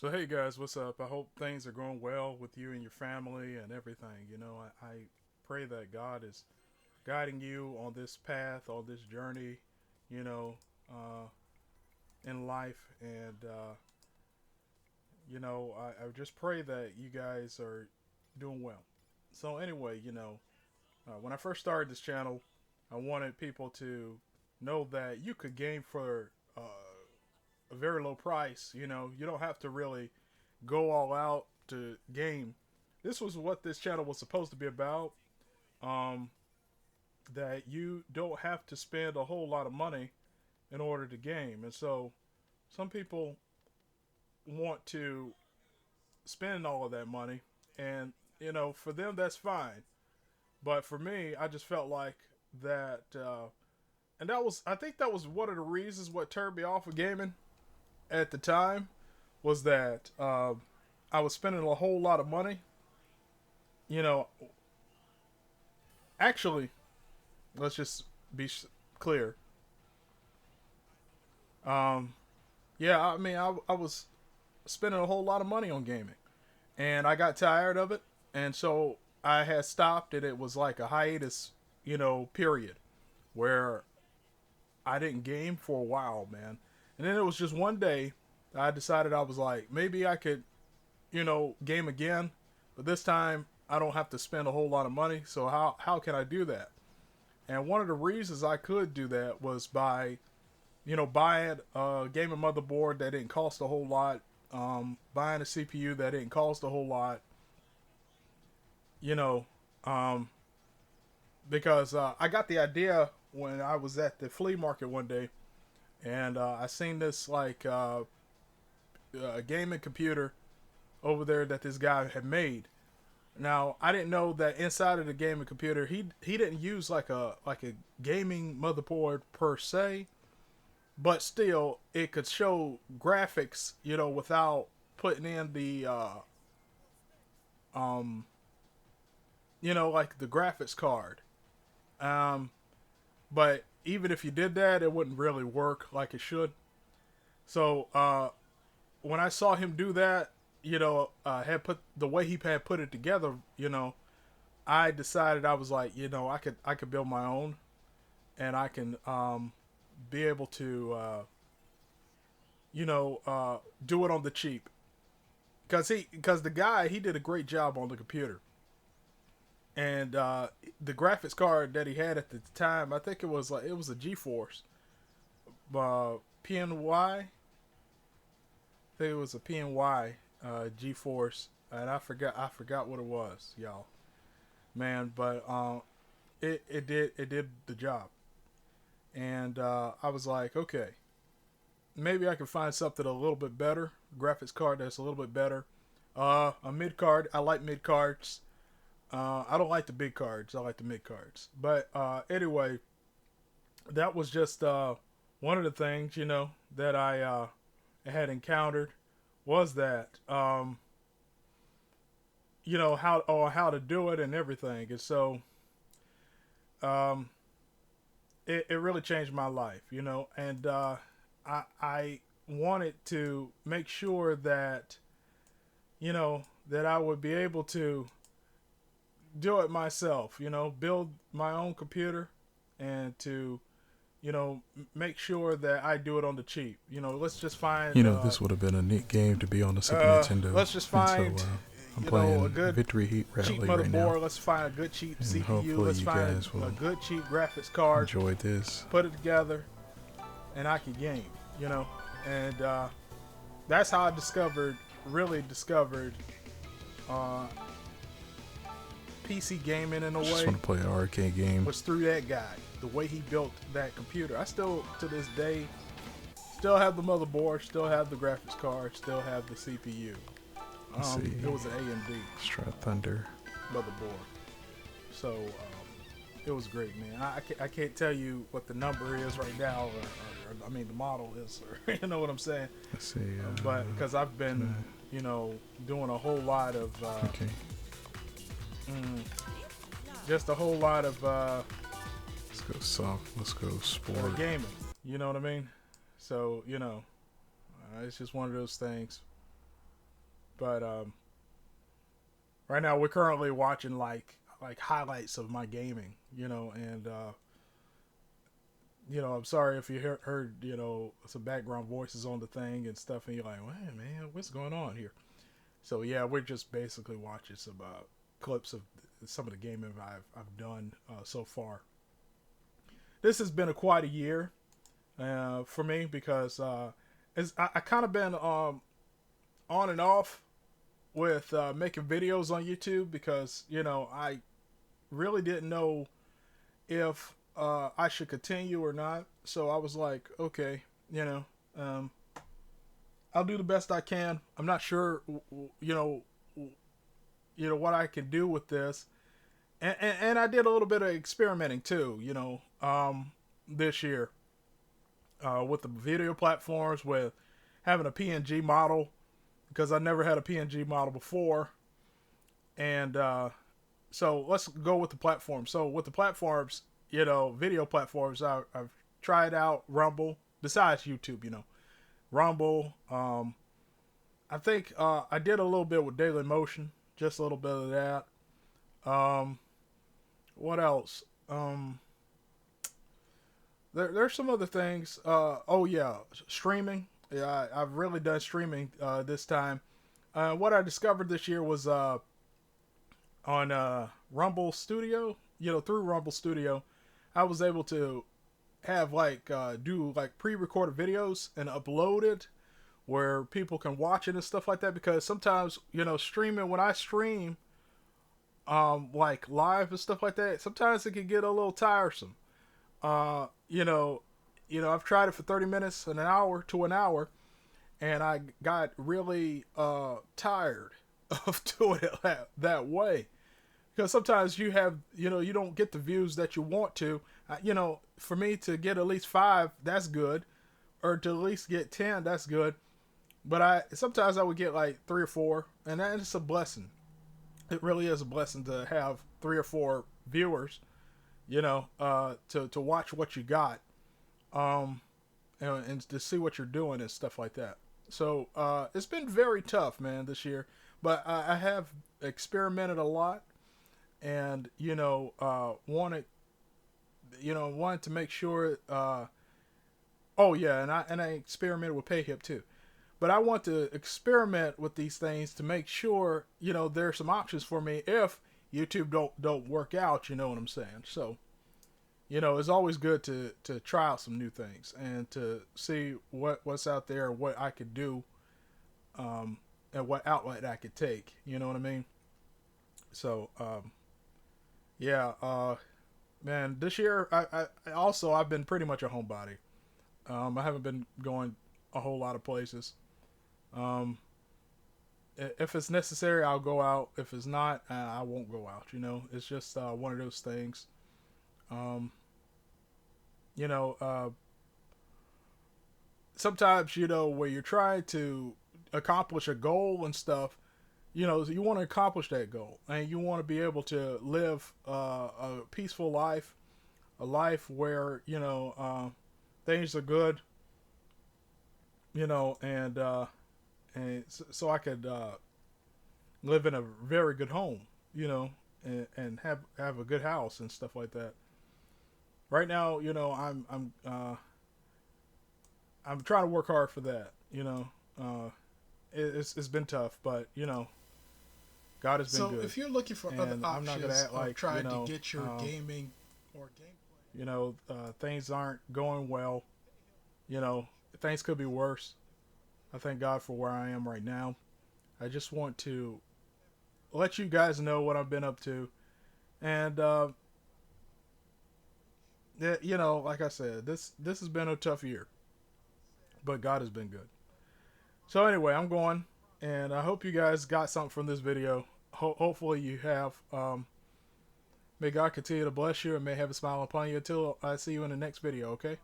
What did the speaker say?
So hey guys, what's up? I hope things are going well with you and your family and everything. I pray that God is guiding you on this path, on this journey, you know, uh, in life. And I just pray that you guys are doing well. So anyway, when I first started this channel, I wanted people to know that you could game for a very low price. You don't have to really go all out to game. This was what this channel was supposed to be about. Um, that you don't have to spend a whole lot of money in order to game. And so some people want to spend all of that money. And, for them, that's fine. But for me, I just felt like that. And I think that was one of the reasons what turned me off of gaming at the time was that I was spending a whole lot of money. You know, actually, let's just be clear. Um, yeah, I mean, I was spending a whole lot of money on gaming, and I got tired of it, and so I had stopped, and it was like a hiatus, period where I didn't game for a while, man. And then it was just one day I decided I was like, maybe I could, game again, but this time I don't have to spend a whole lot of money. So how can I do that? And one of the reasons I could do that was by buying a gaming motherboard that didn't cost a whole lot, buying a CPU that didn't cost a whole lot, you know, um, because I got the idea when I was at the flea market one day, and I seen this like gaming computer over there that this guy had made. Now I didn't know that inside of the gaming computer he didn't use like a gaming motherboard per se, but still it could show graphics, without putting in the um like the graphics card. Um but even if you did that, it wouldn't really work like it should. So when I saw him do that, had put the way he had put it together, I decided I was like, I could build my own, and I can be able to do it on the cheap, because the guy, he did a great job on the computer. And the graphics card that he had at the time, I think it was a GeForce PNY. I think it was a PNY GeForce, and I forgot what it was, y'all, man. But it did the job, and I was like, okay, maybe I can find something a little bit better, graphics card that's a little bit better. A mid card. I like mid cards. I don't like the big cards. I like the mid cards. But anyway, that was just one of the things, that I had encountered was that how to do it and everything. And so um, it really changed my life, and I wanted to make sure that that I would be able to do it myself, build my own computer, and to make sure that I do it on the cheap. Let's just find This would have been a neat game to be on the Super Nintendo. let's just And find so I'm a playing good Victory Heat cheap Rally right now. motherboard. Let's find a good cheap And CPU. hopefully Let's you find guys will a good cheap graphics card. enjoy this. Put it together, and I can game. And that's how I really discovered uh, PC gaming in a Just way. want to play an arcade game. Was through that guy, the way he built that computer. I still, to this day, still have the motherboard, still have the graphics card, still have the CPU. Let's see. It was an AMD Let's try Thunder. motherboard. So it was great, man. I can't tell you what the number is right now, or I mean the model is, or you know what I'm saying. Let's see. But because I've been, doing a whole lot of, Okay. just a whole lot of Let's go soft. Let's go sport. gaming. You know what I mean? So it's just one of those things. But right now we're currently watching like highlights of my gaming, and I'm sorry if you heard some background voices on the thing and stuff, and you're like, man, what's going on here? So yeah, we're just basically watching some clips of some of the gaming I've done so far. This has been quite a year for me because I kind of been on and off with making videos on YouTube because I really didn't know if I should continue or not. So I was like, okay, um, I'll do the best I can. I'm not sure, what I can do with this, and I did a little bit of experimenting too, this year with the video platforms with having a PNG model because I never had a PNG model before, and so let's go with the platform. So with the platforms, video platforms, I've tried out Rumble besides YouTube, Rumble. I think I did a little bit with Daily Motion, just a little bit of that. What else? There's some other things. Oh yeah, streaming. Yeah, I've really done streaming this time. What I discovered this year was on Rumble Studio. Through Rumble Studio, I was able to have do like pre-recorded videos and upload it where people can watch it and stuff like that. Because sometimes streaming, when I stream like live and stuff like that, sometimes it can get a little tiresome. I've tried it for 30 minutes, an hour to an hour, and I got really tired of doing it that way. Because sometimes you have, you don't get the views that you want to. For me to get at least 5, that's good. Or to at least get 10, that's good. But sometimes I would get like 3 or 4, and that is a blessing. It really is a blessing to have 3 or 4 viewers, to watch what you got, and to see what you're doing and stuff like that. So it's been very tough, man, this year. But I have experimented a lot, and wanted to make sure. Oh yeah, and I experimented with PayHip too. But I want to experiment with these things to make sure there's some options for me if YouTube don't work out. You know what I'm saying? So it's always good to try out some new things and to see what's out there, what I could do, and what outlet I could take. You know what I mean? So yeah, man, this year I've been pretty much a homebody. I haven't been going a whole lot of places. If it's necessary, I'll go out. If it's not, I won't go out. It's just one of those things. Sometimes where you're trying to accomplish a goal and stuff, you want to accomplish that goal, and you want to be able to live a peaceful life, a life where things are good, and so I could live in a very good home, and have a good house and stuff like that. Right now, I'm trying to work hard for that. It's been tough, but God has been good. So if you're looking for other And I'm not gonna options act like, of trying to get your gaming or gameplay, things aren't going well. Things could be worse. I thank God for where I am right now. I just want to let you guys know what I've been up to, and like I said, this has been a tough year, but God has been good. So anyway, I'm going, and I hope you guys got something from this video. Hopefully you have. May God continue to bless you and may have a smile upon you until I see you in the next video, okay?